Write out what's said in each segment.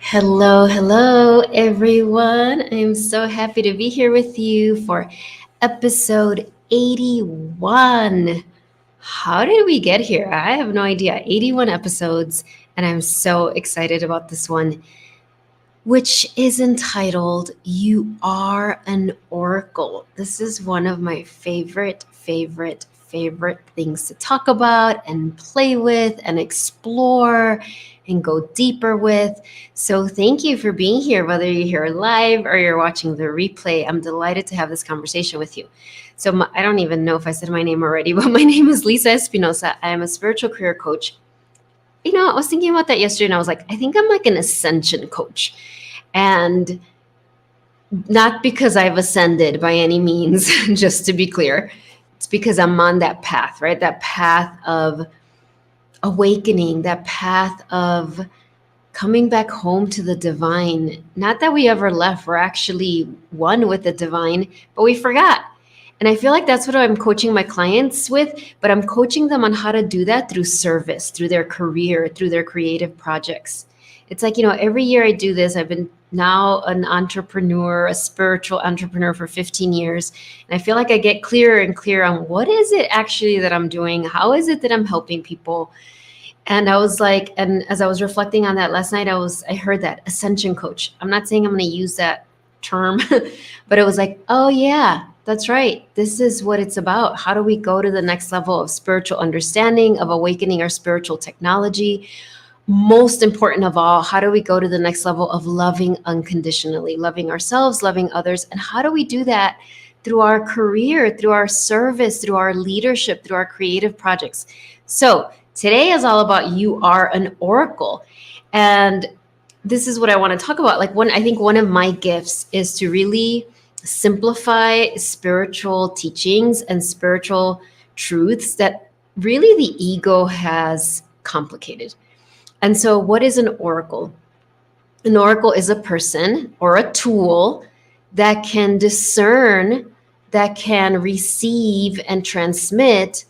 Hello, hello, everyone. I'm so happy to be here with you for episode 81. How did we get here? I have no idea. 81 episodes, and I'm so excited about this one, which is entitled You Are an Oracle. This is one of my favorite things to talk about and play with and explore and go deeper with. So, thank you for being here, whether you're here live or you're watching the replay. I'm delighted to have this conversation with you. So, I don't even know if I said my name already, but my name is Lisa Espinosa. I am a spiritual career coach. I was thinking about that yesterday and I was like, I think I'm like an ascension coach. And not because I've ascended by any means, just to be clear. It's because I'm on that path, right? That path of awakening, that path of coming back home to the divine. Not that we ever left, we're actually one with the divine, but we forgot. And I feel like that's what I'm coaching my clients with, but I'm coaching them on how to do that through service, through their career, through their creative projects. It's like, every year I do this. I've been now an entrepreneur, a spiritual entrepreneur for 15 years. And I feel like I get clearer and clearer on what is it actually that I'm doing? How is it that I'm helping people? And I was like, and as I was reflecting on that last night, I heard that ascension coach. I'm not saying I'm going to use that term, but it was like, oh yeah, that's right. This is what it's about. How do we go to the next level of spiritual understanding, of awakening our spiritual technology? Most important of all, how do we go to the next level of loving unconditionally, loving ourselves, loving others? And how do we do that through our career, through our service, through our leadership, through our creative projects? So today is all about You Are an Oracle. And this is what I want to talk about. I think one of my gifts is to really simplify spiritual teachings and spiritual truths that really the ego has complicated. And so, what is an oracle? An oracle is a person or a tool that can discern, that can receive and transmit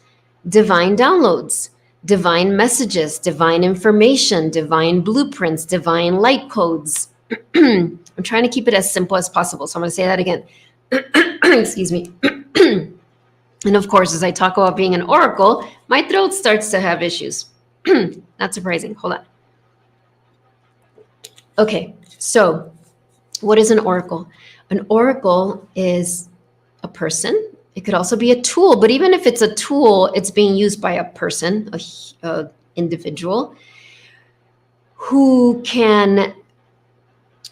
divine downloads, divine messages, divine information, divine blueprints, divine light codes. I'm trying to keep it as simple as possible. So I'm going to say that again. Excuse me. And of course, as I talk about being an oracle, my throat starts to have issues. Not surprising. Hold on. Okay, so what is an oracle? An oracle is a person. It could also be a tool, but even if it's a tool, it's being used by a person, a individual who can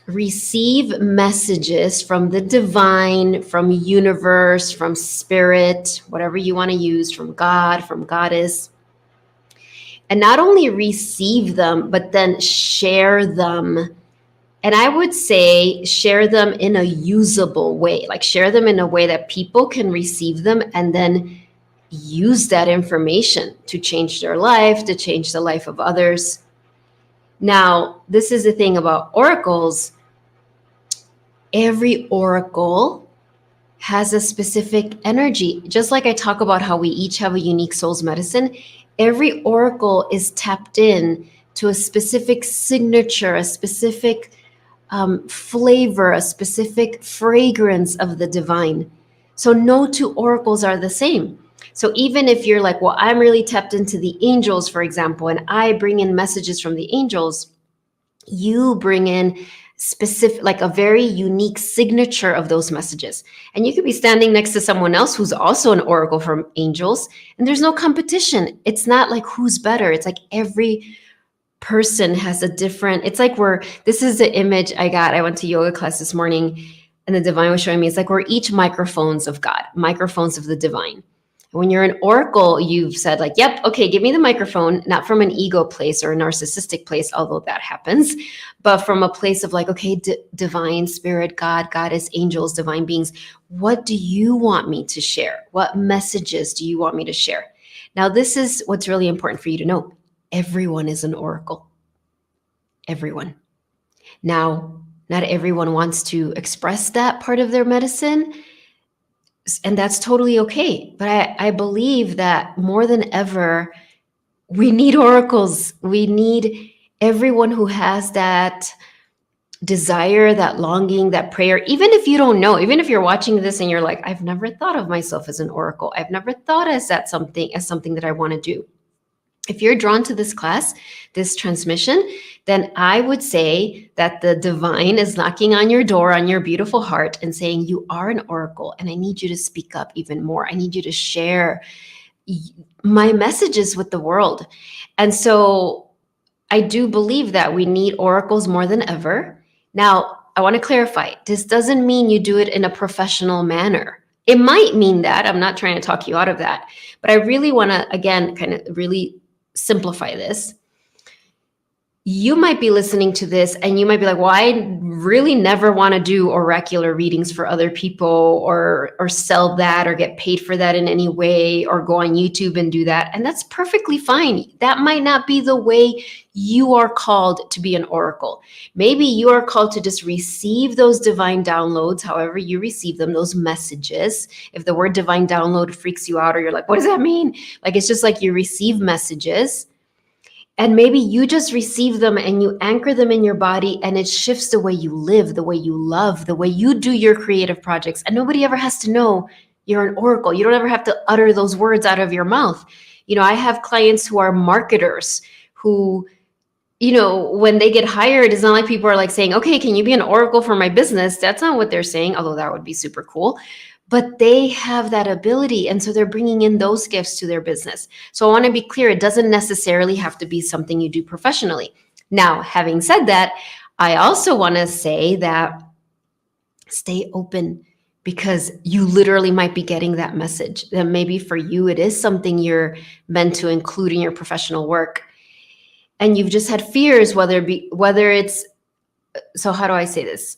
receive messages from the divine, from universe, from spirit, whatever you want to use, from God, from goddess, and not only receive them, but then share them. And I would say share them in a usable way, like share them in a way that people can receive them and then use that information to change their life, to change the life of others. Now, this is the thing about oracles. Every oracle has a specific energy. Just like I talk about how we each have a unique soul's medicine, every oracle is tapped in to a specific signature, a specific flavor, a specific fragrance of the divine. So no two oracles are the same. So even if you're like, well, I'm really tapped into the angels, for example, and I bring in messages from the angels, you bring in specific, like a very unique signature of those messages. And you could be standing next to someone else who's also an oracle from angels, and there's no competition. It's not like who's better. It's like every person has a different, it's like this is the image I got. I went to yoga class this morning and the divine was showing me, it's like we're each microphones of God, microphones of the divine. When you're an oracle, you've said like, yep, okay, give me the microphone, not from an ego place or a narcissistic place, although that happens, but from a place of like, okay, divine spirit, God, goddess, angels, divine beings, what do you want me to share? What messages do you want me to share? Now, this is what's really important for you to know. Everyone is an oracle. Everyone. Now, not everyone wants to express that part of their medicine, and that's totally okay. But I believe that more than ever, we need oracles. We need everyone who has that desire, that longing, that prayer, even if you don't know, even if you're watching this and you're like, I've never thought of myself as an oracle. I've never thought as something that I want to do. If you're drawn to this class, this transmission, then I would say that the divine is knocking on your door, on your beautiful heart, and saying, you are an oracle, and I need you to speak up even more. I need you to share my messages with the world. And so I do believe that we need oracles more than ever. Now, I want to clarify, this doesn't mean you do it in a professional manner. It might mean that. I'm not trying to talk you out of that. But I really want to, again, kind of really simplify this. You might be listening to this and you might be like, well, I really never want to do oracular readings for other people or sell that or get paid for that in any way or go on YouTube and do that. And that's perfectly fine. That might not be the way you are called to be an oracle. Maybe you are called to just receive those divine downloads, however you receive them, those messages. If the word divine download freaks you out or you're like, what does that mean? Like, it's just like you receive messages. And maybe you just receive them and you anchor them in your body and it shifts the way you live, the way you love, the way you do your creative projects. And nobody ever has to know you're an oracle. You don't ever have to utter those words out of your mouth. I have clients who are marketers who, when they get hired, it's not like people are like saying, okay, can you be an oracle for my business? That's not what they're saying, although that would be super cool. But they have that ability. And so they're bringing in those gifts to their business. So I want to be clear, it doesn't necessarily have to be something you do professionally. Now, having said that, I also want to say that stay open, because you literally might be getting that message. That maybe for you, it is something you're meant to include in your professional work. And you've just had fears, whether it's, so how do I say this?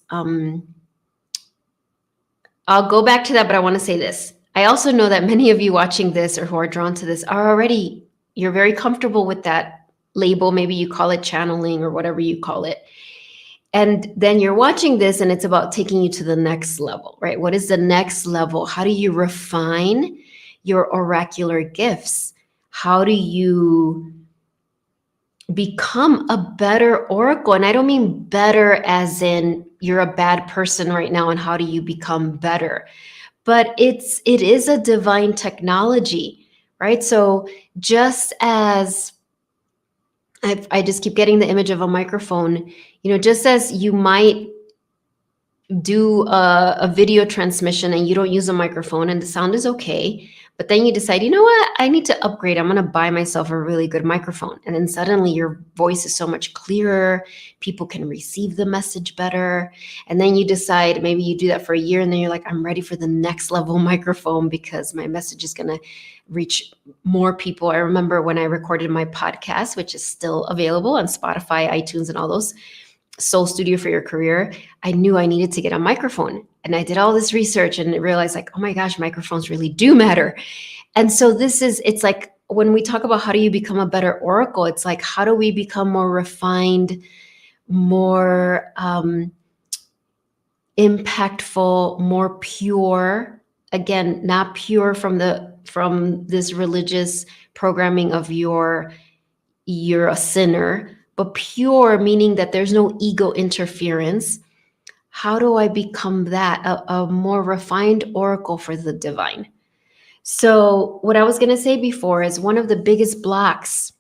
I'll go back to that, but I want to say this. I also know that many of you watching this or who are drawn to this are already, you're very comfortable with that label. Maybe you call it channeling or whatever you call it. And then you're watching this and it's about taking you to the next level, right? What is the next level? How do you refine your oracular gifts? How do you become a better oracle? And I don't mean better as in you're a bad person right now and how do you become better, but it is a divine technology, right? So just as I just keep getting the image of a microphone, just as you might do a video transmission and you don't use a microphone and the sound is okay, but then you decide, you know what, I need to upgrade. I'm going to buy myself a really good microphone. And then suddenly your voice is so much clearer. People can receive the message better. And then you decide, maybe you do that for a year and then you're like, I'm ready for the next level microphone because my message is going to reach more people. I remember when I recorded my podcast, which is still available on Spotify, iTunes, and all those, Soul Studio for Your Career, I knew I needed to get a microphone. And I did all this research and realized like, oh my gosh, microphones really do matter. And so it's like when we talk about how do you become a better oracle, it's like, how do we become more refined, more impactful, more pure? Again, not pure from this religious programming of you're a sinner, but pure, meaning that there's no ego interference. How do I become that, a more refined oracle for the divine? So what I was going to say before is one of the biggest blocks.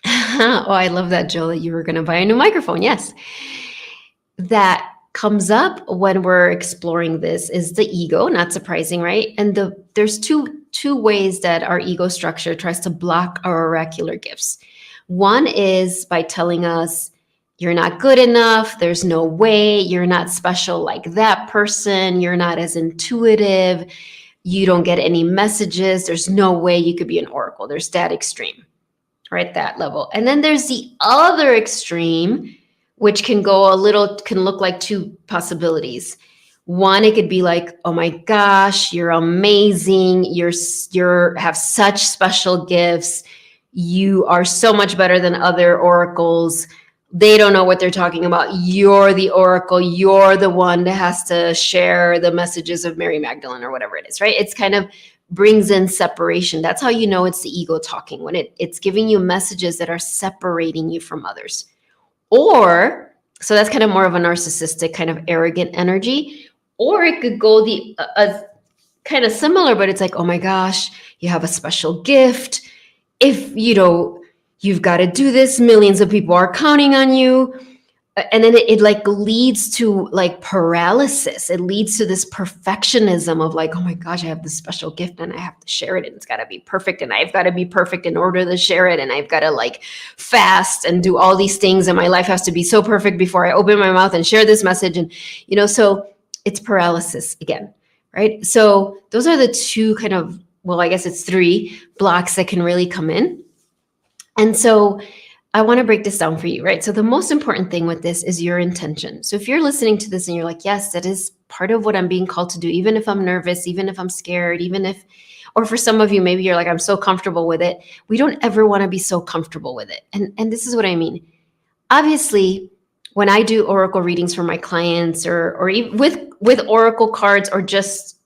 Oh, I love that, Jill, that you were going to buy a new microphone. Yes. That comes up when we're exploring this is the ego, not surprising, right? And there's two ways that our ego structure tries to block our oracular gifts. One is by telling us, you're not good enough. There's no way. You're not special like that person. You're not as intuitive. You don't get any messages. There's no way you could be an oracle. There's that extreme, right? That level. And then there's the other extreme, which can look like two possibilities. One, it could be like, oh my gosh, you're amazing. You're have such special gifts. You are so much better than other oracles. They don't know what they're talking about. You're the oracle. You're the one that has to share the messages of Mary Magdalene or whatever it is, right? It's kind of brings in separation. That's how you know it's the ego talking, when it's giving you messages that are separating you from others. Or So that's kind of more of a narcissistic, kind of arrogant energy. Or it could go the kind of similar, but it's like, oh my gosh, you have a special gift. If you've got to do this, millions of people are counting on you. And then it like leads to like paralysis. It leads to this perfectionism of like, oh my gosh, I have this special gift and I have to share it and it's got to be perfect and I've got to be perfect in order to share it and I've got to like fast and do all these things and my life has to be so perfect before I open my mouth and share this message. And so it's paralysis again, right? So those are the two kind of, well, I guess it's three blocks that can really come in. And so I want to break this down for you, right? So the most important thing with this is your intention. So if you're listening to this and you're like, yes, that is part of what I'm being called to do, even if I'm nervous, even if I'm scared, or for some of you, maybe you're like, I'm so comfortable with it. We don't ever want to be so comfortable with it. And this is what I mean. Obviously, when I do oracle readings for my clients or even with oracle cards or just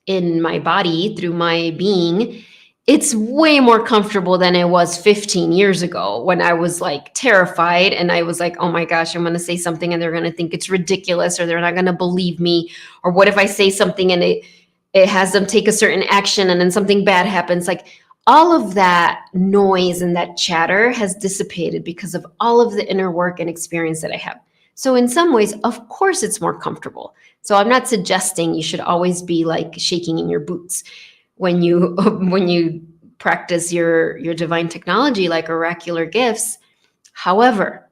in my body through my being, it's way more comfortable than it was 15 years ago when I was like terrified and I was like, oh my gosh, I'm going to say something and they're going to think it's ridiculous or they're not going to believe me. Or what if I say something and it has them take a certain action and then something bad happens? Like all of that noise and that chatter has dissipated because of all of the inner work and experience that I have. So in some ways, of course, it's more comfortable. So I'm not suggesting you should always be like shaking in your boots when you practice your divine technology like oracular gifts. However,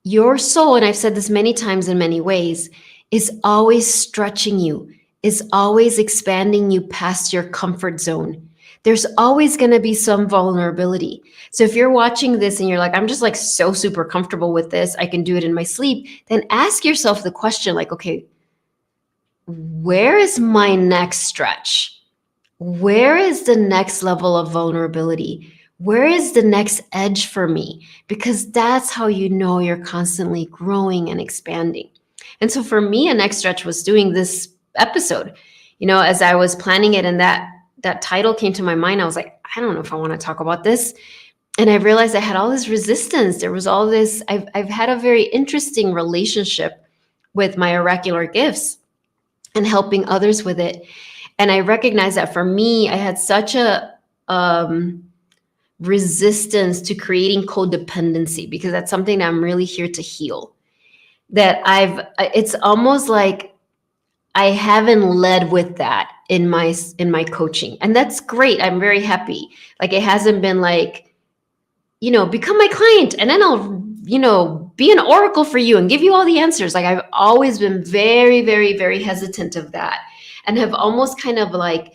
your soul, and I've said this many times in many ways, is always stretching you, is always expanding you past your comfort zone. There's always going to be some vulnerability. So if you're watching this and you're like, I'm just like so super comfortable with this, I can do it in my sleep, then ask yourself the question like, okay, where is my next stretch? Where is the next level of vulnerability? Where is the next edge for me? Because that's how you know you're constantly growing and expanding. And so for me, a next stretch was doing this episode. As I was planning it and that title came to my mind, I was like, I don't know if I want to talk about this. And I realized I had all this resistance. There was all this, I've had a very interesting relationship with my oracular gifts and helping others with it. And I recognize that for me, I had such a resistance to creating codependency because that's something that I'm really here to heal. It's almost like I haven't led with that in my coaching. And that's great. I'm very happy. Like it hasn't been like, become my client and then I'll, be an oracle for you and give you all the answers. Like I've always been very, very, very hesitant of that. And have almost kind of like,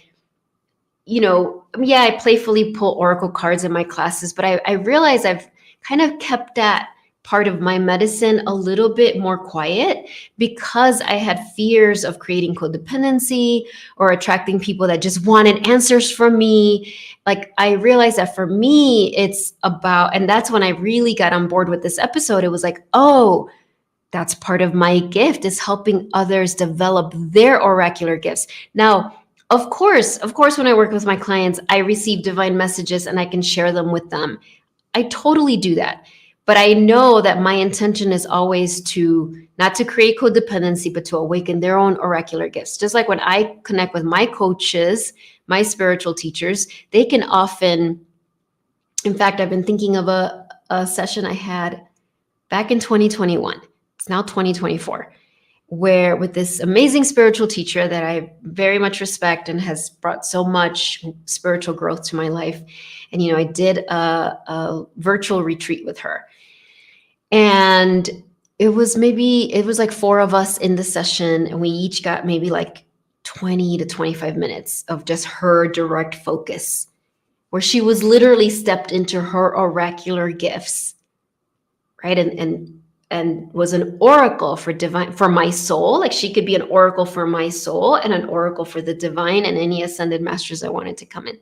I playfully pull oracle cards in my classes, but I realize I've kind of kept that part of my medicine a little bit more quiet because I had fears of creating codependency or attracting people that just wanted answers from me. Like I realized that for me, it's about, and that's when I really got on board with this episode. It was like, oh, that's part of my gift is helping others develop their oracular gifts. Now, of course, when I work with my clients, I receive divine messages and I can share them with them. I totally do that. But I know that my intention is always to not to create codependency, but to awaken their own oracular gifts. Just like when I connect with my coaches, my spiritual teachers, they can often, in fact, I've been thinking of a session I had back in 2021. It's now 2024, where with this amazing spiritual teacher that I very much respect and has brought so much spiritual growth to my life. And, I did a virtual retreat with her. And it was like 4 of us in the session, and we each got maybe like 20 to 25 minutes of just her direct focus, where she was literally stepped into her oracular gifts, right? And was an oracle for my soul. Like she could be an oracle for my soul and an oracle for the divine and any ascended masters that wanted to come in.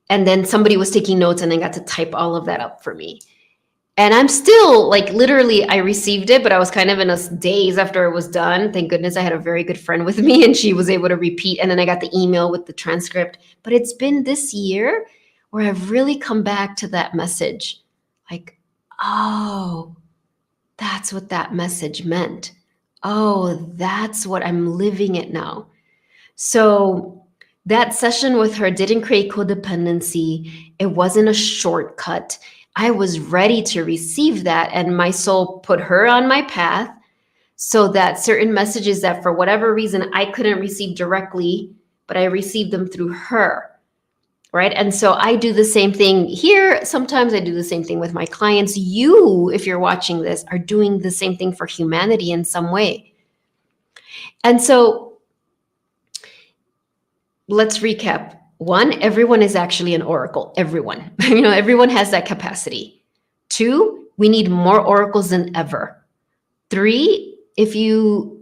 And then somebody was taking notes and then got to type all of that up for me. And I'm still like, literally, I received it, but I was kind of in a daze after it was done. Thank goodness I had a very good friend with me and she was able to repeat. And then I got the email with the transcript. But it's been this year where I've really come back to that message. Like, oh, that's what that message meant. Oh, that's what I'm living it now. So that session with her didn't create codependency. It wasn't a shortcut. I was ready to receive that, and my soul put her on my path so that certain messages that for whatever reason I couldn't receive directly, but I received them through her. Right. And so I do the same thing here. Sometimes I do the same thing with my clients. You, if you're watching this, are doing the same thing for humanity in some way. And so let's recap. One, everyone is actually an oracle. Everyone, everyone has that capacity. Two, we need more oracles than ever. Three, if you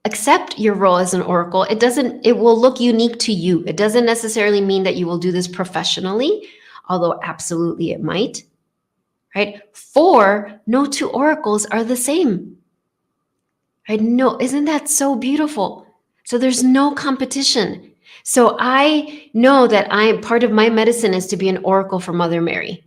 accept your role as an oracle, it will look unique to you. It doesn't necessarily mean that you will do this professionally, although absolutely it might, right? Four, no two oracles are the same, right? No, isn't that so beautiful? So there's no competition. So I know that part of my medicine is to be an oracle for Mother Mary.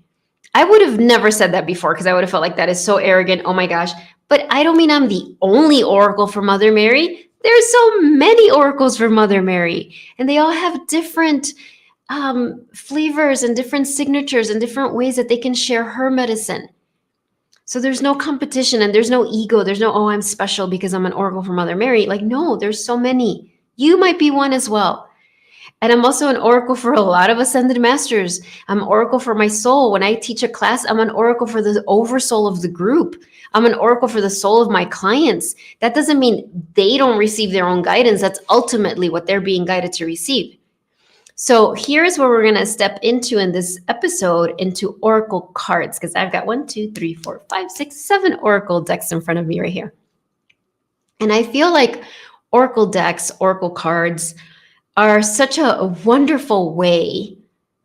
I would have never said that before because I would have felt like that is so arrogant. Oh my gosh. But I don't mean I'm the only oracle for Mother Mary. There's so many oracles for Mother Mary, and they all have different flavors and different signatures and different ways that they can share her medicine. So there's no competition and there's no ego. There's no, oh, I'm special because I'm an oracle for Mother Mary. Like, no, there's so many. You might be one as well. And I'm also an oracle for a lot of ascended masters. I'm an oracle for my soul. When I teach a class, I'm an oracle for the oversoul of the group. I'm an oracle for the soul of my clients. That doesn't mean they don't receive their own guidance. That's ultimately what they're being guided to receive. So here's where we're going to step into in this episode, into oracle cards, because I've got 1, 2, 3, 4, 5, 6, 7 oracle decks in front of me right here. And I feel like oracle decks, oracle cards are such a wonderful way,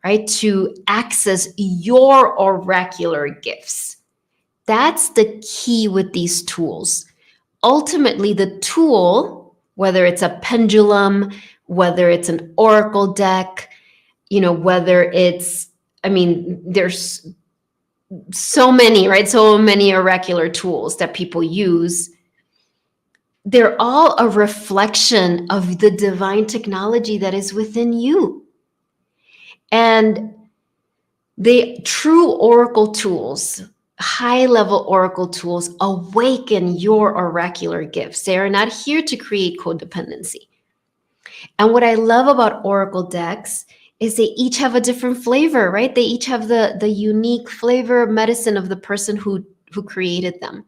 right, to access your oracular gifts. That's the key with these tools. Ultimately, the tool, whether it's a pendulum, whether it's an oracle deck, whether it's, there's so many, right? So many oracular tools that people use. They're all a reflection of the divine technology that is within you. And the true oracle tools, high-level oracle tools, awaken your oracular gifts. They are not here to create codependency. And what I love about oracle decks is they each have a different flavor, right? They each have the unique flavor medicine of the person who created them.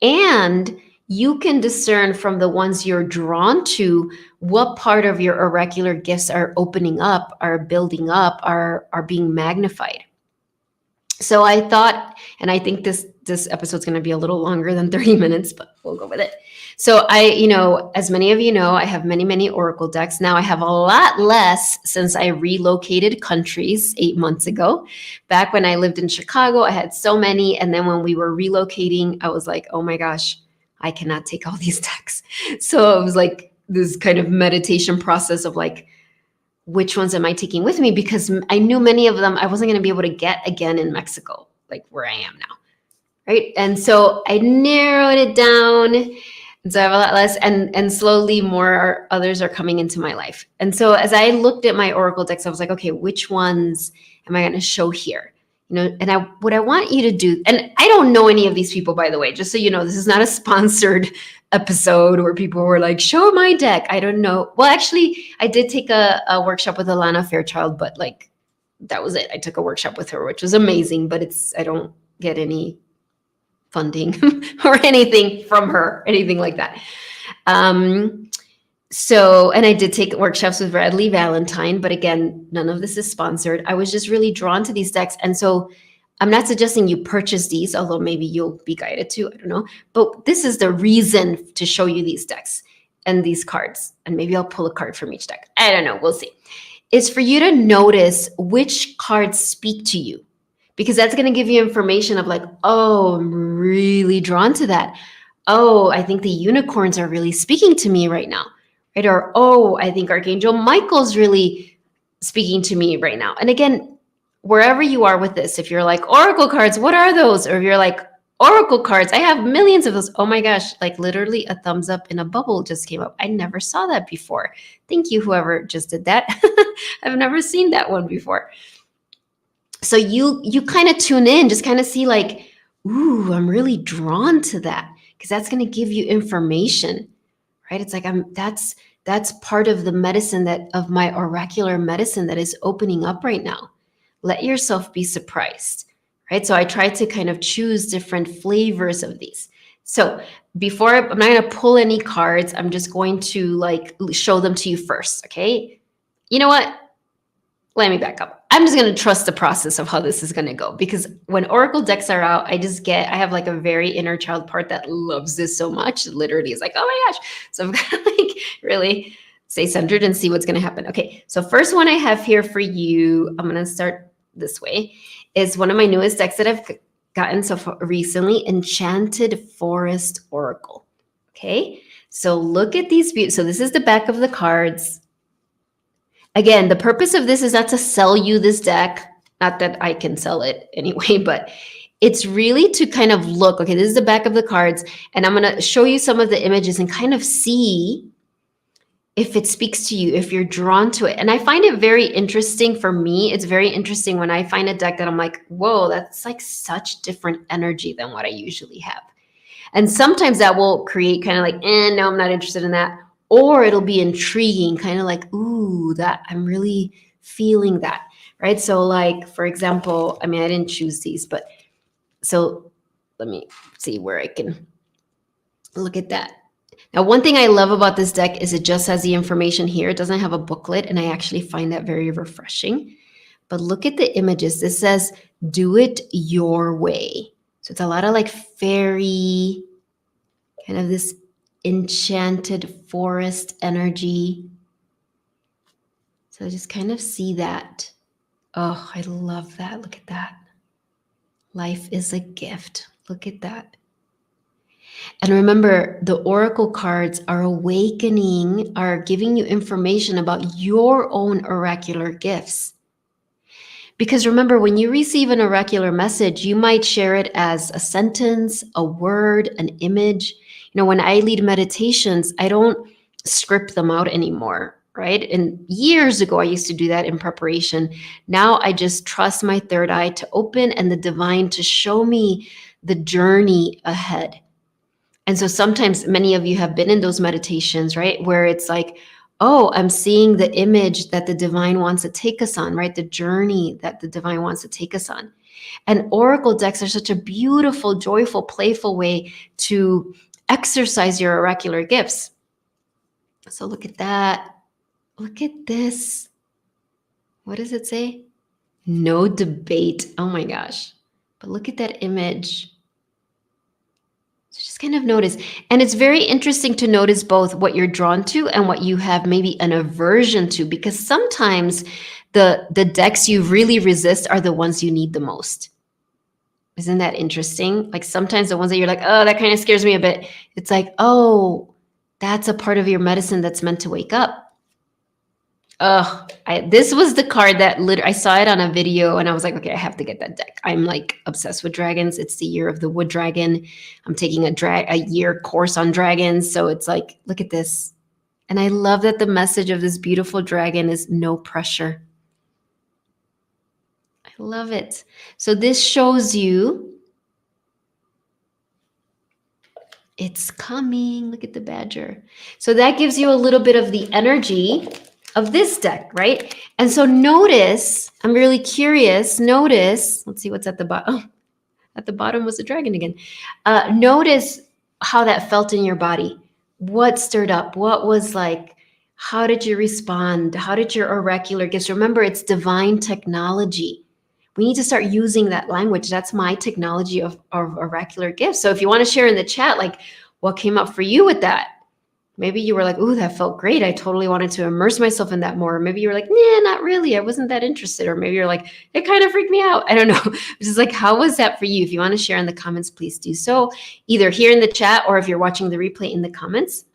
And you can discern from the ones you're drawn to what part of your oracular gifts are opening up, are building up, are being magnified. So I thought, and I think this episode's going to be a little longer than 30 minutes, but we'll go with it. So as many of you know, I have many, many oracle decks. Now I have a lot less since I relocated countries 8 months ago. Back when I lived in Chicago, I had so many. And then when we were relocating, I was like, oh my gosh, I cannot take all these decks. So it was like this kind of meditation process of like, which ones am I taking with me? Because I knew many of them I wasn't going to be able to get again in Mexico, like where I am now. Right. And so I narrowed it down. And so I have a lot less, and slowly more others are coming into my life. And so as I looked at my oracle decks, I was like, okay, which ones am I going to show here? And what I want you to do, and I don't know any of these people, by the way, just so you know, this is not a sponsored episode where people were like, show my deck. I don't know. Well, actually, I did take a workshop with Alana Fairchild, but like, that was it. I took a workshop with her, which was amazing, but I don't get any funding or anything from her, anything like that. So, and I did take workshops with Bradley Valentine, but again, none of this is sponsored. I was just really drawn to these decks. And so I'm not suggesting you purchase these, although maybe you'll be guided to, I don't know. But this is the reason to show you these decks and these cards. And maybe I'll pull a card from each deck. I don't know. We'll see. It's for you to notice which cards speak to you, because that's going to give you information of like, oh, I'm really drawn to that. Oh, I think the unicorns are really speaking to me right now. Right? Or, oh, I think Archangel Michael's really speaking to me right now. And again, wherever you are with this, if you're like, oracle cards, what are those? Or if you're like, Oracle cards. I have millions of those. Oh my gosh, like literally a thumbs up in a bubble just came up. I never saw that before. Thank you, whoever just did that. I've never seen that one before. So you kind of tune in, just kind of see like, ooh, I'm really drawn to that because that's going to give you information, right? It's like that's part of the medicine that of my oracular medicine that is opening up right now. Let yourself be surprised, right? So I try to kind of choose different flavors of these. So before I'm not going to pull any cards, I'm just going to like show them to you first, okay? You know what? Let me back up. I'm just going to trust the process of how this is going to go because when Oracle decks are out, I have like a very inner child part that loves this so much. It literally is like, oh my gosh. So I'm going to like really stay centered and see what's going to happen. Okay. So first one I have here for you, I'm going to start this way, is one of my newest decks that I've gotten so far recently, Enchanted Forest Oracle. Okay. So look at these. So this is the back of the cards. Again, the purpose of this is not to sell you this deck. Not that I can sell it anyway, but it's really to kind of look, okay, this is the back of the cards, and I'm going to show you some of the images and kind of see if it speaks to you, if you're drawn to it. And I find it very interesting for me. It's very interesting when I find a deck that I'm like, whoa, that's like such different energy than what I usually have. And sometimes that will create kind of like, no, I'm not interested in that. Or it'll be intriguing, kind of like, ooh, that I'm really feeling that, right? So like, for example, I mean, I didn't choose these, but so let me see where I can look at that. Now, one thing I love about this deck is it just has the information here. It doesn't have a booklet, and I actually find that very refreshing. But look at the images. This says, do it your way. So it's a lot of like fairy, kind of this enchanted forest energy. So just kind of see that. Oh, I love that. Look at that. Life is a gift. Look at that. And remember, the oracle cards are awakening, are giving you information about your own oracular gifts. Because remember, when you receive an oracular message, you might share it as a sentence, a word, an image. You know, when I lead meditations, I don't script them out anymore, right? And years ago, I used to do that in preparation. Now I just trust my third eye to open and the divine to show me the journey ahead. And so sometimes many of you have been in those meditations, right? Where it's like, oh, I'm seeing the image that the divine wants to take us on, right? The journey that the divine wants to take us on. And oracle decks are such a beautiful, joyful, playful way to exercise your oracular gifts. So look at that. Look at this. What does it say? No debate. Oh my gosh. But look at that image. So just kind of notice. And it's very interesting to notice both what you're drawn to and what you have maybe an aversion to, because sometimes the decks you really resist are the ones you need the most. Isn't that interesting? Like sometimes the ones that you're like, oh, that kind of scares me a bit. It's like, oh, that's a part of your medicine that's meant to wake up. Oh, this was the card that I saw it on a video and I was like, okay, I have to get that deck. I'm like obsessed with dragons. It's the year of the wood dragon. I'm taking a year course on dragons. So it's like, look at this. And I love that the message of this beautiful dragon is no pressure. I love it. So this shows you it's coming. Look at the badger. So that gives you a little bit of the energy of this deck, right? And so notice, I'm really curious, notice, let's see what's at the bottom. Oh, at the bottom was the dragon again. Notice how that felt in your body. What stirred up? What was like, how did you respond? How did your oracular gifts? Remember, it's divine technology. We need to start using that language. That's my technology of oracular gifts. So if you want to share in the chat, like what came up for you with that? Maybe you were like, ooh, that felt great. I totally wanted to immerse myself in that more. Or maybe you were like, nah, not really. I wasn't that interested. Or maybe you're like, it kind of freaked me out. I don't know. It's just like, how was that for you? If you want to share in the comments, please do so, either here in the chat or if you're watching the replay in the comments.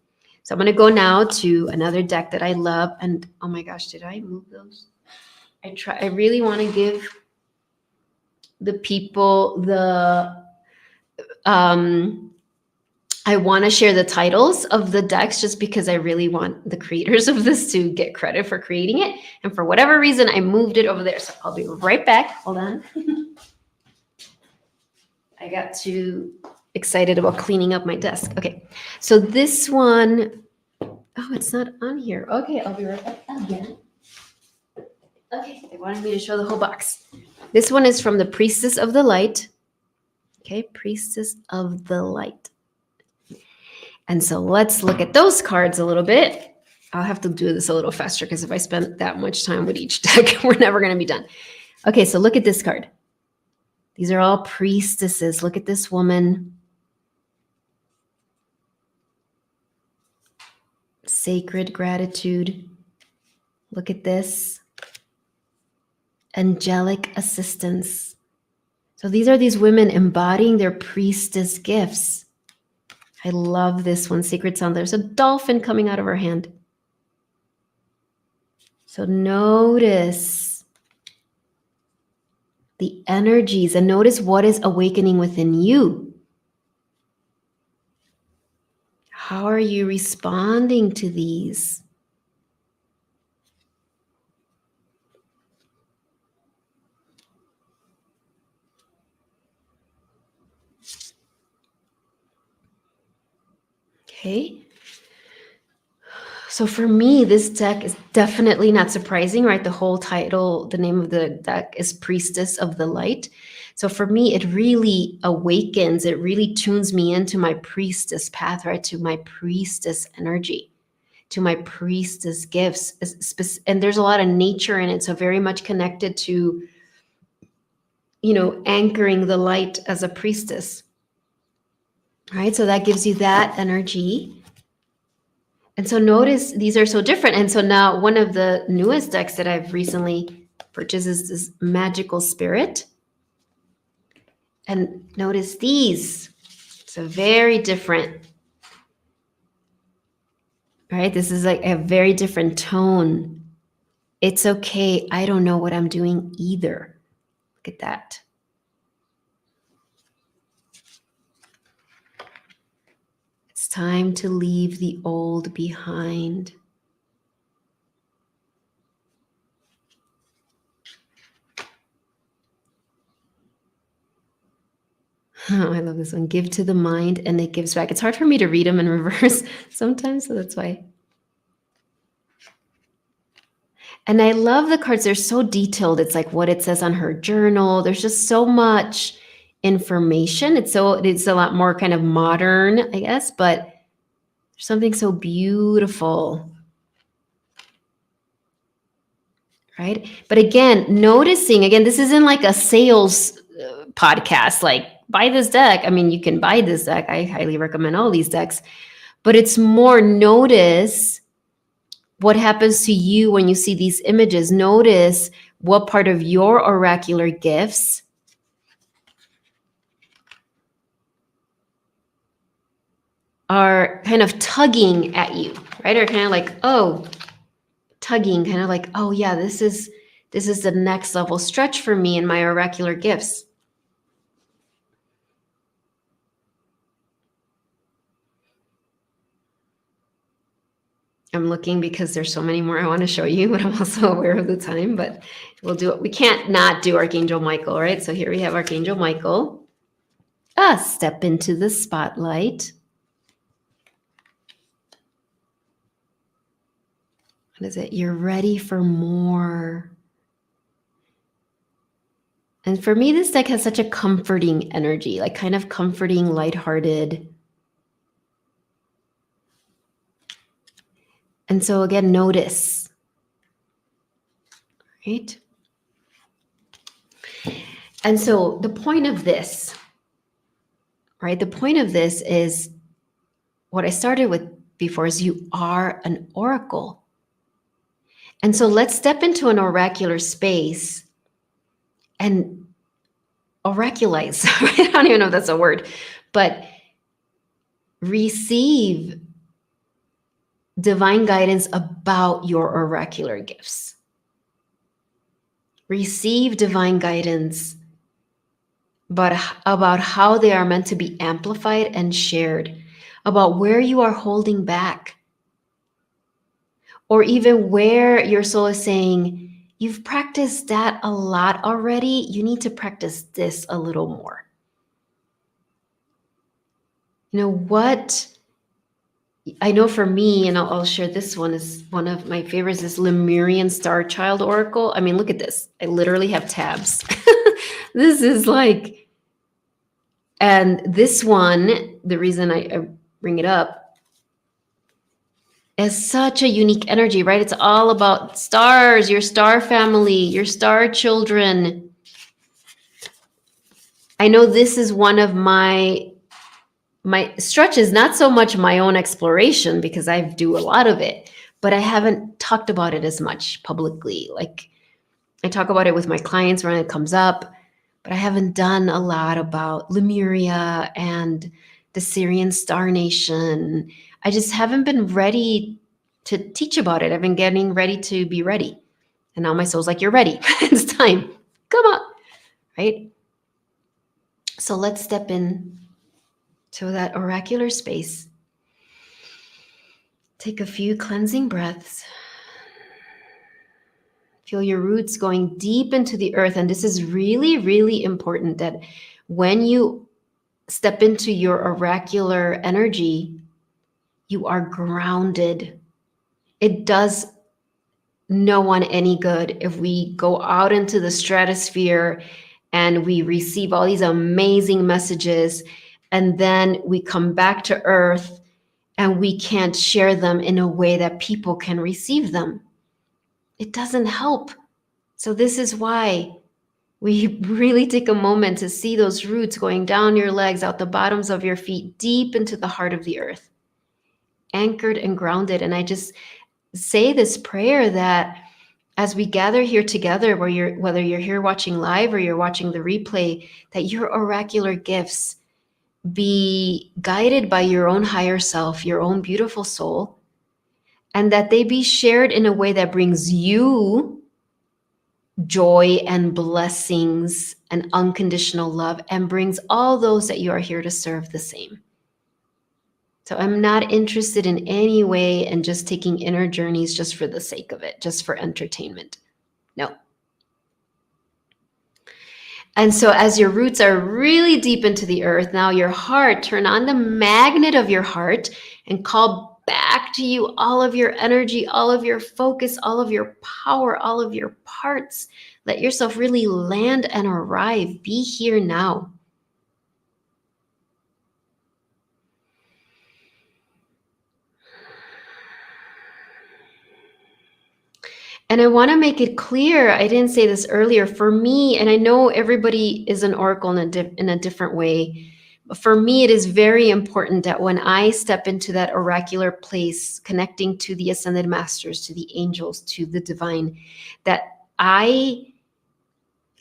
So I'm going to go now to another deck that I love. And oh my gosh, did I move those? I really want to give the people I want to share the titles of the decks just because I really want the creators of this to get credit for creating it. And for whatever reason, I moved it over there. So I'll be right back. Hold on. I got too excited about cleaning up my desk. Okay. So this one, oh, it's not on here. Okay. I'll be right back again. Okay. They wanted me to show the whole box. This one is from the Priestess of the Light. Okay. Priestess of the Light. And so let's look at those cards a little bit. I'll have to do this a little faster because if I spend that much time with each deck, we're never going to be done. Okay, so look at this card. These are all priestesses. Look at this woman. Sacred gratitude. Look at this. Angelic assistance. So these are these women embodying their priestess gifts. I love this one, Sacred Sound. There's a dolphin coming out of her hand. So notice the energies and notice what is awakening within you. How are you responding to these? Okay. So for me, this deck is definitely not surprising, right? The whole title, the name of the deck is Priestess of the Light. So for me, it really awakens, it really tunes me into my priestess path, right? To my priestess energy, to my priestess gifts. And there's a lot of nature in it. So very much connected to, anchoring the light as a priestess, right? So that gives you that energy. And so notice these are so different. And so now one of the newest decks that I've recently purchased is this Magical Spirit. And notice these. It's a very different, right? This is like a very different tone. It's okay. I don't know what I'm doing either. Look at that. It's time to leave the old behind. Oh, I love this one. Give to the mind and it gives back. It's hard for me to read them in reverse sometimes, so that's why. And I love the cards. They're so detailed. It's like what it says on her journal. There's just so much information. It's a lot more kind of modern, I guess, but there's something so beautiful. Right? But again, noticing, again, this isn't like a sales podcast, like buy this deck. I mean, you can buy this deck. I highly recommend all these decks, but it's more notice what happens to you when you see these images. Notice what part of your oracular gifts are kind of tugging at you, right? Or kind of like, tugging, kind of like, oh yeah, this is the next level stretch for me in my oracular gifts. I'm looking because there's so many more I want to show you, but I'm also aware of the time, but we'll do it. We can't not do Archangel Michael, right? So here we have Archangel Michael. Step into the spotlight. What is it? You're ready for more. And for me, this deck has such a comforting energy, like kind of comforting, lighthearted. And so again, notice, right? And so the point of this, right? The point of this is what I started with before is you are an oracle. And so let's step into an oracular space and oraculize. I don't even know if that's a word, but receive divine guidance about your oracular gifts. Receive divine guidance but about how they are meant to be amplified and shared, about where you are holding back, or even where your soul is saying, you've practiced that a lot already. You need to practice this a little more. You know what? I know for me, and I'll share this one, is one of my favorites, is Lemurian Star Child Oracle. I mean, look at this. I literally have tabs. This is like, and this one, the reason I bring it up is such a unique energy, right? It's all about stars, your star family, your star children. I know this is one of my stretches, not so much my own exploration because I do a lot of it, but I haven't talked about it as much publicly. Like I talk about it with my clients when it comes up, but I haven't done a lot about Lemuria and the Syrian Star Nation. I just haven't been ready to teach about it. I've been getting ready to be ready. And now my soul's like, you're ready. It's time. Come on. Right? So let's step in to that oracular space. Take a few cleansing breaths. Feel your roots going deep into the earth. And this is really, really important that when you step into your oracular energy, you are grounded. It does no one any good if we go out into the stratosphere and we receive all these amazing messages, and then we come back to earth and we can't share them in a way that people can receive them. It doesn't help. So this is why we really take a moment to see those roots going down your legs, out the bottoms of your feet, deep into the heart of the earth, anchored and grounded. And I just say this prayer that as we gather here together, whether you're here watching live or you're watching the replay, that your oracular gifts be guided by your own higher self, your own beautiful soul, and that they be shared in a way that brings you joy and blessings and unconditional love, and brings all those that you are here to serve the same. So I'm not interested in any way in just taking inner journeys just for the sake of it, just for entertainment. No. And so as your roots are really deep into the earth, now your heart, turn on the magnet of your heart and call back to you all of your energy, all of your focus, all of your power, all of your parts. Let yourself really land and arrive. Be here now. And I want to make it clear, I didn't say this earlier, for me, and I know everybody is an oracle in a different way, but for me, it is very important that when I step into that oracular place, connecting to the ascended masters, to the angels, to the divine, that I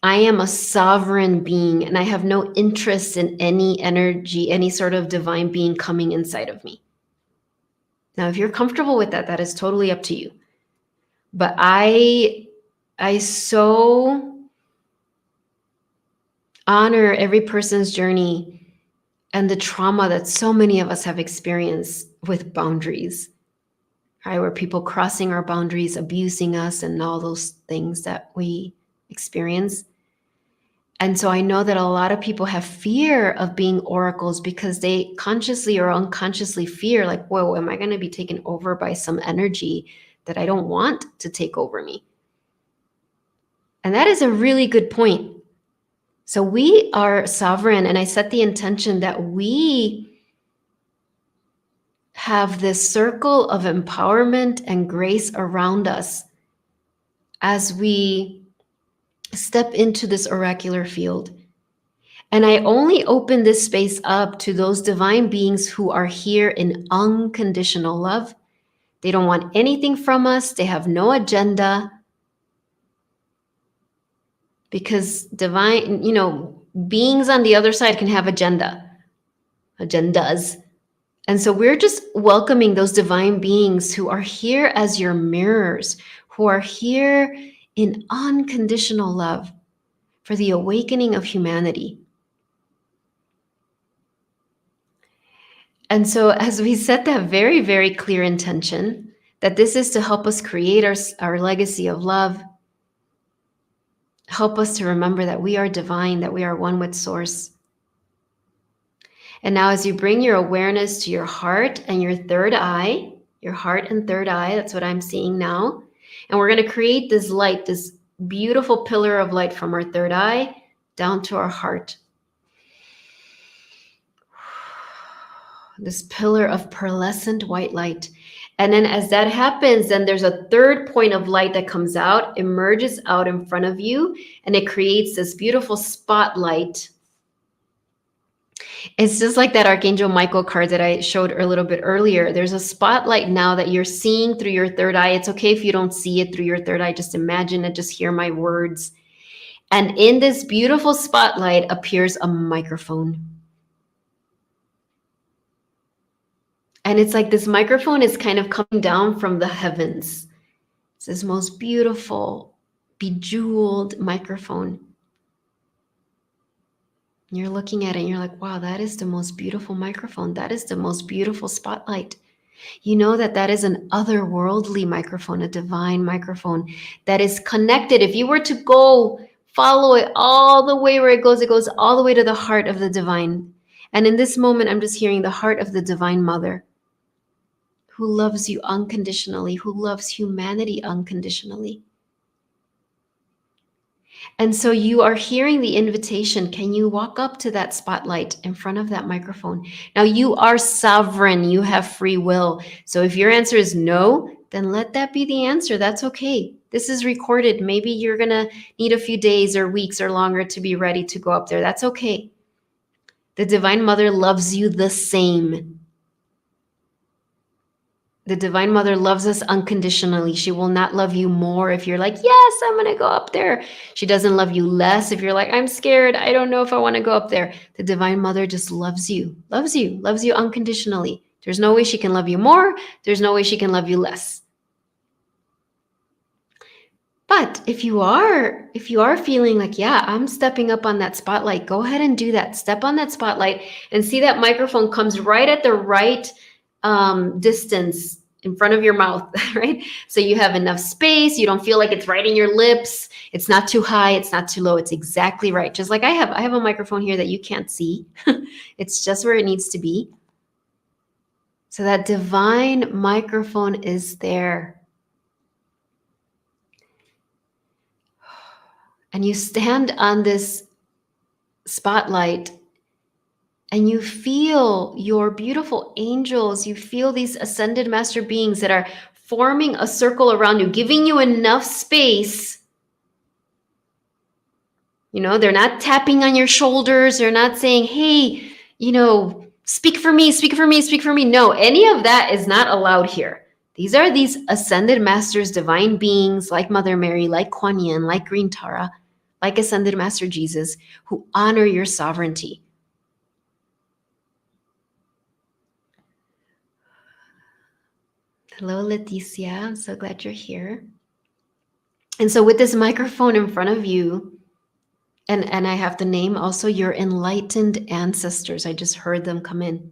am a sovereign being and I have no interest in any energy, any sort of divine being coming inside of me. Now, if you're comfortable with that, that is totally up to you. But I so honor every person's journey and the trauma that so many of us have experienced with boundaries, right? Where people crossing our boundaries, abusing us, and all those things that we experience. And so I know that a lot of people have fear of being oracles because they consciously or unconsciously fear, like, whoa, am I going to be taken over by some energy that I don't want to take over me? And that is a really good point. So we are sovereign, and I set the intention that we have this circle of empowerment and grace around us as we step into this oracular field. And I only open this space up to those divine beings who are here in unconditional love. They don't want anything from us. They have no agenda. Because divine, beings on the other side can have agendas. And so we're just welcoming those divine beings who are here as your mirrors, who are here in unconditional love for the awakening of humanity. And so as we set that very, very clear intention, that this is to help us create our legacy of love, help us to remember that we are divine, that we are one with source. And now as you bring your awareness to your heart and your third eye, your heart and third eye, that's what I'm seeing now. And we're going to create this light, this beautiful pillar of light from our third eye down to our heart. This pillar of pearlescent white light. And then as that happens, then there's a third point of light that comes out, emerges out in front of you, and it creates this beautiful spotlight. It's just like that Archangel Michael card that I showed a little bit earlier. There's a spotlight now that you're seeing through your third eye. It's okay if you don't see it through your third eye. Just imagine it, just hear my words. And in this beautiful spotlight appears a microphone. And it's like this microphone is kind of coming down from the heavens. It's this most beautiful, bejeweled microphone. You're looking at it and you're like, wow, that is the most beautiful microphone. That is the most beautiful spotlight. You know that is an otherworldly microphone, a divine microphone that is connected. If you were to go follow it all the way where it goes all the way to the heart of the divine. And in this moment, I'm just hearing the heart of the Divine Mother, who loves you unconditionally, who loves humanity unconditionally. And so you are hearing the invitation. Can you walk up to that spotlight in front of that microphone? Now you are sovereign. You have free will. So if your answer is no, then let that be the answer. That's okay. This is recorded. Maybe you're going to need a few days or weeks or longer to be ready to go up there. That's okay. The Divine Mother loves you the same. The Divine Mother loves us unconditionally. She will not love you more if you're like, yes, I'm going to go up there. She doesn't love you less if you're like, I'm scared. I don't know if I want to go up there. The Divine Mother just loves you unconditionally. There's no way she can love you more. There's no way she can love you less. But if you are feeling like, yeah, I'm stepping up on that spotlight, go ahead and do that. Step on that spotlight and see that microphone comes right at the right distance in front of your mouth, right? So you have enough space. You don't feel like it's right in your lips. It's not too high. It's not too low. It's exactly right. Just like I have a microphone here that you can't see. It's just where it needs to be. So that divine microphone is there. And you stand on this spotlight and you feel your beautiful angels. You feel these ascended master beings that are forming a circle around you, giving you enough space. You know, they're not tapping on your shoulders. They're not saying, hey, you know, speak for me, speak for me, speak for me. No, any of that is not allowed here. These are these ascended masters, divine beings like Mother Mary, like Kuan Yin, like Green Tara, like Ascended Master Jesus, who honor your sovereignty. Hello, Leticia. I'm so glad you're here. And so with this microphone in front of you, and I have the name also, your enlightened ancestors. I just heard them come in.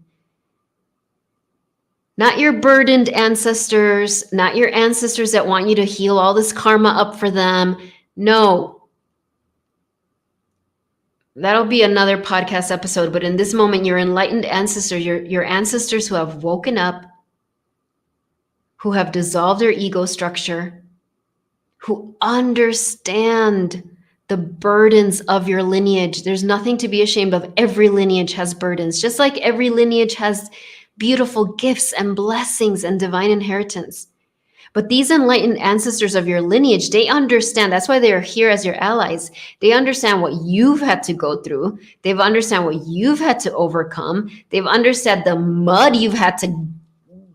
Not your burdened ancestors, not your ancestors that want you to heal all this karma up for them. No. That'll be another podcast episode. But in this moment, your enlightened ancestors, your ancestors who have woken up, who have dissolved their ego structure, who understand the burdens of your lineage. There's nothing to be ashamed of. Every lineage has burdens, just like every lineage has beautiful gifts and blessings and divine inheritance. But these enlightened ancestors of your lineage, they understand. That's why they are here as your allies. They understand what you've had to go through. They've understand what you've had to overcome. They've understood the mud you've had to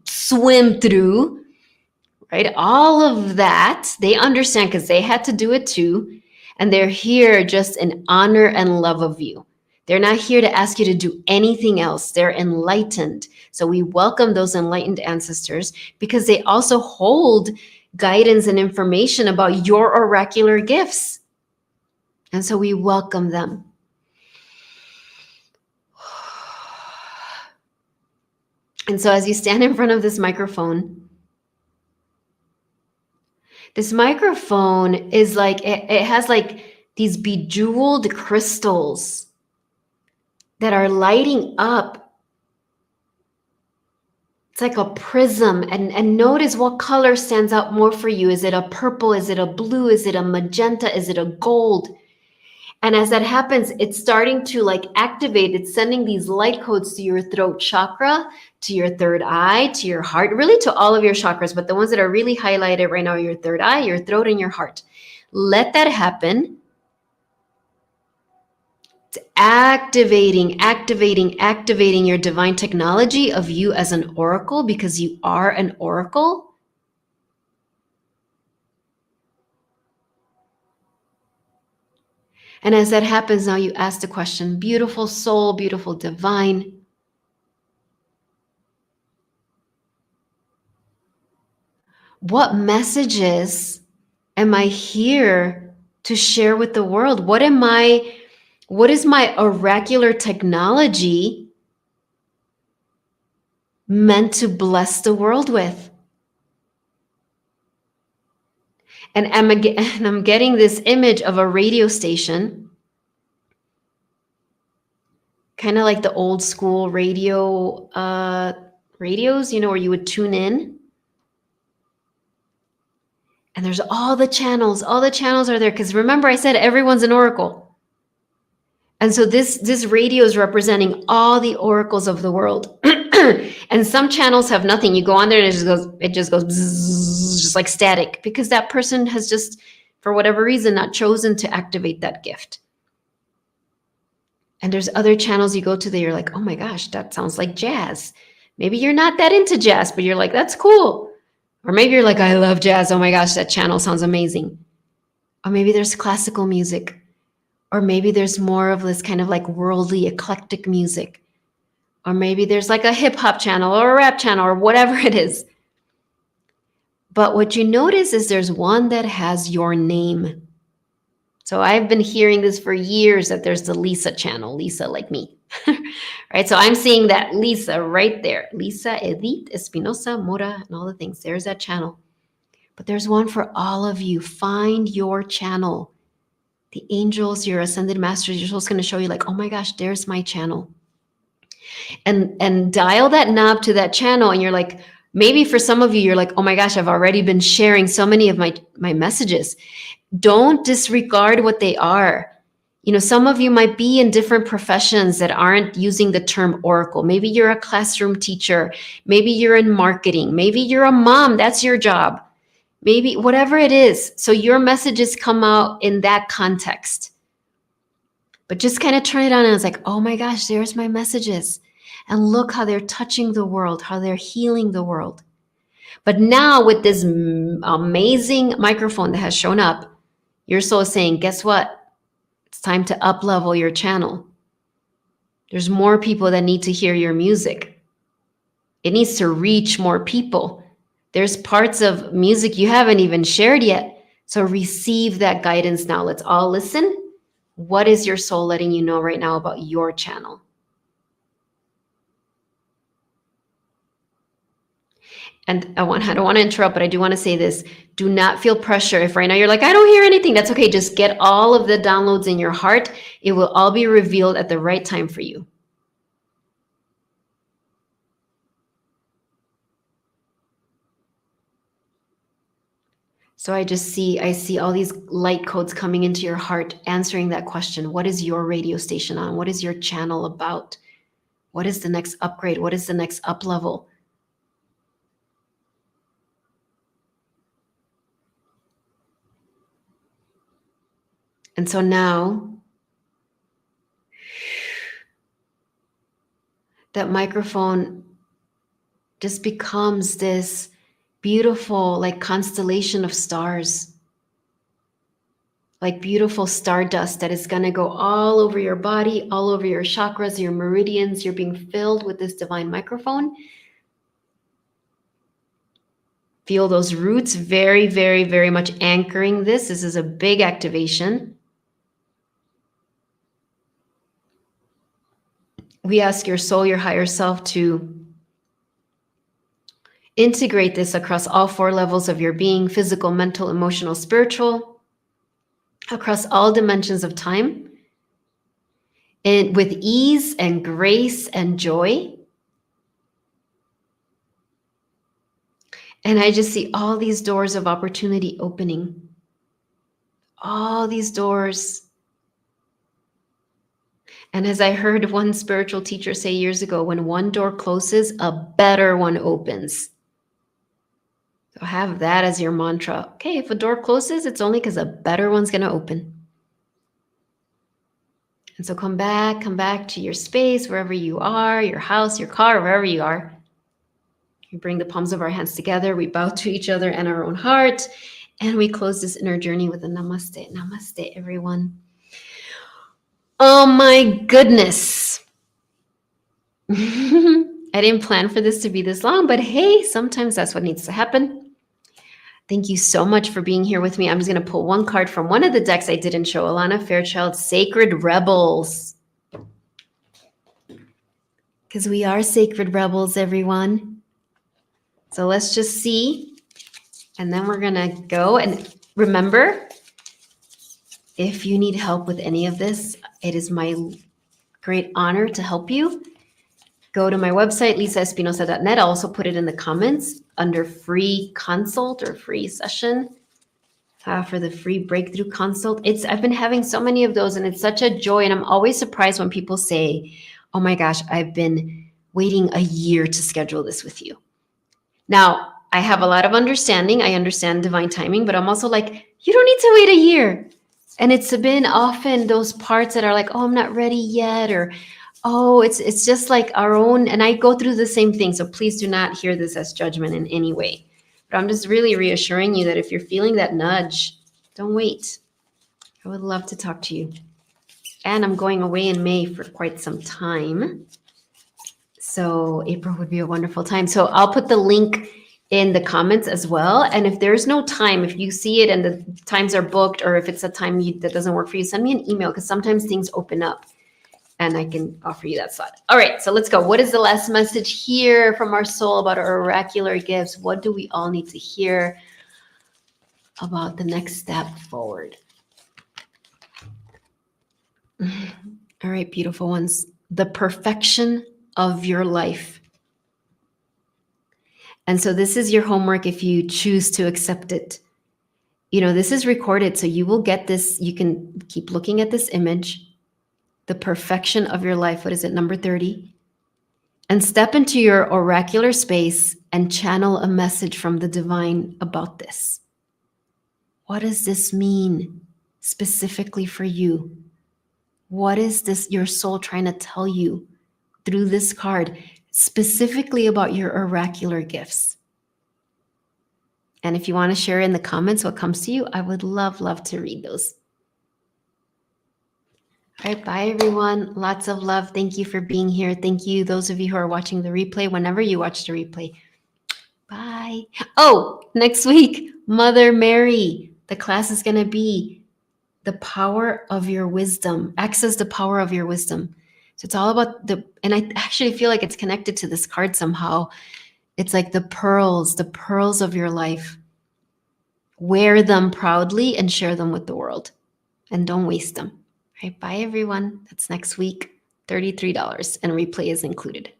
swim through, right? All of that, they understand because they had to do it too. And they're here just in honor and love of you. They're not here to ask you to do anything else. They're enlightened. So we welcome those enlightened ancestors because they also hold guidance and information about your oracular gifts. And so we welcome them. And so as you stand in front of this microphone is like, it has like these bejeweled crystals that are lighting up. It's like a prism. And notice what color stands out more for you. Is it a purple? Is it a blue? Is it a magenta? Is it a gold? And as that happens, it's starting to like activate. It's sending these light codes to your throat chakra, to your third eye, to your heart, really to all of your chakras. But the ones that are really highlighted right now are your third eye, your throat, and your heart. Let that happen. It's activating your divine technology of you as an oracle, because you are an oracle. And as that happens, now you ask the question, beautiful soul, beautiful divine, what messages am I here to share with the world? What is my oracular technology meant to bless the world with? And I'm getting this image of a radio station, kind of like the old school radios, where you would tune in. And there's all the channels are there. Because remember, I said everyone's an oracle. And so this radio is representing all the oracles of the world. And some channels have nothing. You go on there and it just goes bzzz, just like static, because that person has just, for whatever reason, not chosen to activate that gift. And there's other channels you go to that you're like, oh my gosh, that sounds like jazz. Maybe you're not that into jazz, but you're like, that's cool. Or maybe you're like, I love jazz. Oh my gosh, that channel sounds amazing. Or maybe there's classical music. Or maybe there's more of this kind of like worldly, eclectic music. Or maybe there's like a hip hop channel or a rap channel or whatever it is. But what you notice is there's one that has your name. So I've been hearing this for years, that there's the Lisa channel, Lisa like me. Right? So I'm seeing that Lisa right there. Lisa, Edith, Espinosa, Mora, and all the things. There's that channel. But there's one for all of you. Find your channel. The angels, your ascended masters, your soul's going to show you like, oh my gosh, there's my channel. And dial that knob to that channel. And you're like, maybe for some of you, you're like, oh my gosh, I've already been sharing so many of my messages. Don't disregard what they are. Some of you might be in different professions that aren't using the term oracle. Maybe you're a classroom teacher. Maybe you're in marketing. Maybe you're a mom. That's your job. Maybe whatever it is. So your messages come out in that context. But just kind of turn it on and it's like, oh my gosh, there's my messages. And look how they're touching the world, how they're healing the world. But now with this amazing microphone that has shown up, your soul is saying, guess what? It's time to up-level your channel. There's more people that need to hear your music. It needs to reach more people. There's parts of music you haven't even shared yet. So receive that guidance now. Let's all listen. What is your soul letting you know right now about your channel? And I don't want to interrupt, but I do want to say this. Do not feel pressure. If right now you're like, I don't hear anything, that's okay. Just get all of the downloads in your heart. It will all be revealed at the right time for you. So I see all these light codes coming into your heart, answering that question. What is your radio station on? What is your channel about? What is the next upgrade? What is the next up level? And so now that microphone just becomes this beautiful, like constellation of stars, like beautiful stardust that is going to go all over your body, all over your chakras, your meridians. You're being filled with this divine microphone. Feel those roots very, very, very much anchoring this. This is a big activation. We ask your soul, your higher self, to Integrate this across all 4 levels of your being: physical, mental, emotional, spiritual, across all dimensions of time, and with ease and grace and joy. And I just see all these doors of opportunity opening. All these doors. And as I heard one spiritual teacher say years ago, when one door closes, a better one opens. So have that as your mantra. Okay, if a door closes, it's only because a better one's going to open. And so come back to your space, wherever you are, your house, your car, wherever you are. We bring the palms of our hands together. We bow to each other and our own heart. And we close this inner journey with a namaste. Namaste, everyone. Oh my goodness. I didn't plan for this to be this long, but hey, sometimes that's what needs to happen. Thank you so much for being here with me. I'm just going to pull one card from one of the decks I didn't show. Alana Fairchild, Sacred Rebels. Because we are sacred rebels, everyone. So let's just see. And then we're going to go. And remember, if you need help with any of this, it is my great honor to help you. Go to my website, lisaespinosa.net. I'll also put it in the comments under free consult or free session for the free breakthrough consult. I've been having so many of those, and it's such a joy. And I'm always surprised when people say, oh my gosh, I've been waiting a year to schedule this with you. Now, I have a lot of understanding. I understand divine timing, but I'm also like, you don't need to wait a year. And it's been often those parts that are like, oh, I'm not ready yet, or oh, it's just like our own, and I go through the same thing. So please do not hear this as judgment in any way. But I'm just really reassuring you that if you're feeling that nudge, don't wait. I would love to talk to you. And I'm going away in May for quite some time. So April would be a wonderful time. So I'll put the link in the comments as well. And if there's no time, if you see it and the times are booked, or if it's a time that doesn't work for you, send me an email, because sometimes things open up and I can offer you that slot. All right, so let's go. What is the last message here from our soul about our oracular gifts? What do we all need to hear about the next step forward? All right, beautiful ones. The perfection of your life. And so this is your homework if you choose to accept it. You know, this is recorded, so you will get this. You can keep looking at this image. The perfection of your life. What is it? Number 30. And step into your oracular space and channel a message from the divine about this. What does this mean specifically for you? What is this your soul trying to tell you through this card, specifically about your oracular gifts? And if you want to share in the comments what comes to you, I would love to read those. All right, bye everyone. Lots of love. Thank you for being here. Thank you, those of you who are watching the replay, whenever you watch the replay. Bye. Oh, next week, Mother Mary. The class is going to be the power of your wisdom. Access the power of your wisdom. So it's all about and I actually feel like it's connected to this card somehow. It's like the pearls of your life. Wear them proudly and share them with the world. And don't waste them. All right, bye everyone. That's next week. $33 and replay is included.